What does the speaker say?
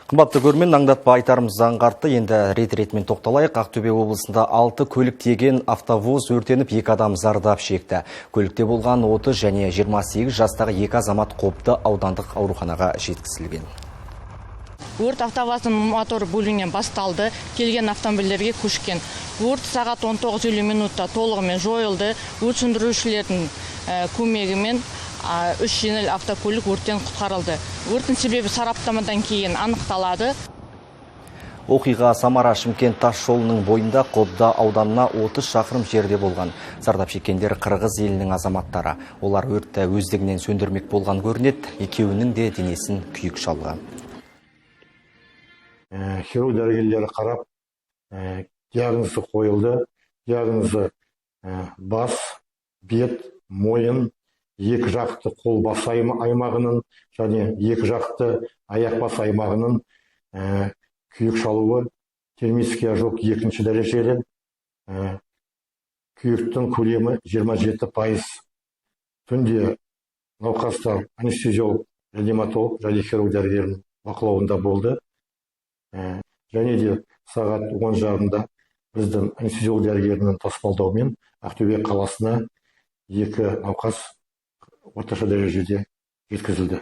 Қымбатты көрермен, аңдатпа айтарымыз аңғартты. Енді рет-ретімен тоқталайық. Ақтөбе облысында 6 көлік тиеген автовоз өртеніп, 2 адам зардап шекті. Көлікте болған 30 және 28 жастағы 2 азамат Қобда аудандық ауруханаға жеткізілген. Өрт автоваздың мотор бөлігінен басталды, келген автомобильдерге көшкен. Өрт сағат 19:50 минутта толығымен жойылды. Өрт сөндірушілердің көмегімен 3 жеңіл автокөлік өрттен құтқарылды. Өрттің себебі сараптамадан кейін анықталады. Оқиға Самара-Шымкент тас жолының бойында Қобда ауданына 30 шақырым жерде болған. Зардап шеккендер Қырғыз елінің азаматтары. Олар өртті өздігінен сөндірмек болған көрінеді. Екеуінің де денесін күйік шалған. Хирург дәрігерлері қарап, диагнозы қойылды. Диагнозы бас, бет, мойын, екі жақты қол бас аймағының және екі жақты аяқ бас аймағының күйік шалуы, термический ожог 2-ші дәрежелі. Күйіктің көлемі 27%. Түнде науқастар анестезиолог, реаниматолог және хирург дәрігерінің бақылауында болды. Және де сағат 10:30 біздің анестезиолог дәрігерінің тасымалдауымен Ақтөбе қаласына 2 науқас орташа дәрежеде жеткізілді.